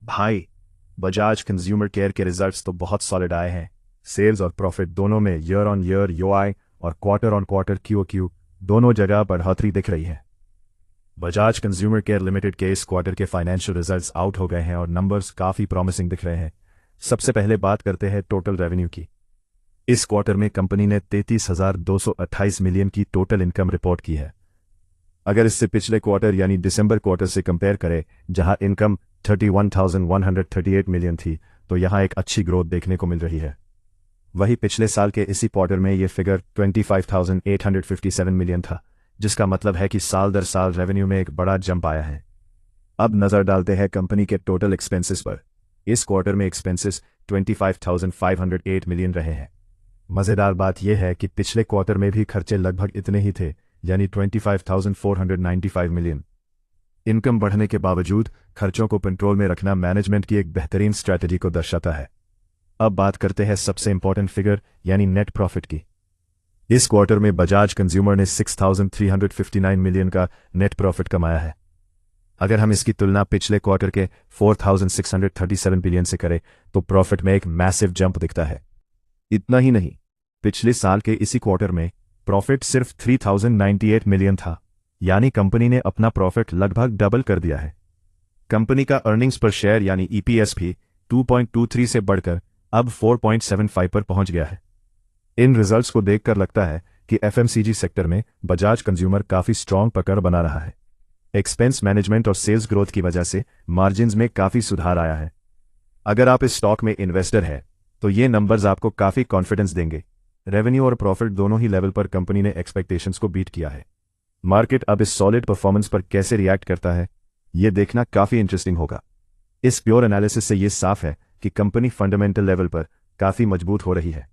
भाई, Bajaj consumer care के results तो बहुत सॉलिड आए हैं। सेल्स और प्रॉफिट दोनों में ईयर ऑन ईयर यूआई और क्वार्टर ऑन क्वार्टर क्यू दोनों जगह बढ़ोतरी दिख रही है। बजाज कंज्यूमर केयर लिमिटेड के इस क्वार्टर के फाइनेंशियल रिजल्ट्स आउट हो गए हैं और नंबर्स काफ़ी प्रॉमिसिंग दिख रहे हैं। सबसे पहले बात करते हैं टोटल रेवेन्यू की। इस क्वार्टर में कंपनी ने 33,228 मिलियन की टोटल इनकम रिपोर्ट की है। अगर इससे पिछले क्वार्टर यानी दिसंबर क्वार्टर से कंपेयर करें, जहां इनकम 31,138 मिलियन थी, तो यहां एक अच्छी ग्रोथ देखने को मिल रही है। वहीं पिछले साल के इसी क्वार्टर में ये फिगर 25,857 मिलियन था, जिसका मतलब है कि साल दर साल रेवेन्यू में एक बड़ा जंप आया है। अब नज़र डालते हैं कंपनी के टोटल एक्सपेंसेस पर। इस क्वार्टर में एक्सपेंसेस 25,508 मिलियन रहे हैं। मज़ेदार बात यह है कि पिछले क्वार्टर में भी खर्चे लगभग इतने ही थे, यानी 25,495 मिलियन। इनकम बढ़ने के बावजूद खर्चों को कंट्रोल में रखना मैनेजमेंट की एक बेहतरीन स्ट्रैटेजी को दर्शाता है। अब बात करते हैं सबसे इंपॉर्टेंट फिगर यानी नेट प्रॉफिट की। इस क्वार्टर में बजाज कंज्यूमर ने 6,359 मिलियन का नेट प्रॉफिट कमाया है। अगर हम इसकी तुलना पिछले क्वार्टर के 4,637 बिलियन से करें, तो प्रॉफिट में एक मैसिव जंप दिखता है। इतना ही नहीं, पिछले साल के इसी क्वार्टर में प्रॉफिट सिर्फ 3,098 मिलियन था, यानी कंपनी ने अपना प्रॉफिट लगभग डबल कर दिया है। कंपनी का अर्निंग्स पर शेयर यानी ईपीएस भी 2.23 से बढ़कर अब 4.75 पर पहुंच गया है। इन रिजल्ट्स को देखकर लगता है कि एफएमसीजी सेक्टर में बजाज कंज्यूमर काफी स्ट्रांग पकड़ बना रहा है। एक्सपेंस मैनेजमेंट और सेल्स ग्रोथ की वजह से मार्जिन्स में काफी सुधार आया है। अगर आप इस स्टॉक में इन्वेस्टर हैं, तो ये नंबर्स आपको काफी कॉन्फिडेंस देंगे। रेवेन्यू और प्रॉफिट दोनों ही लेवल पर कंपनी ने एक्सपेक्टेशंस को बीट किया है। मार्केट अब इस सॉलिड परफॉर्मेंस पर कैसे रिएक्ट करता है, ये देखना काफी इंटरेस्टिंग होगा। इस प्योर एनालिसिस से ये साफ है कि कंपनी फंडामेंटल लेवल पर काफी मजबूत हो रही है।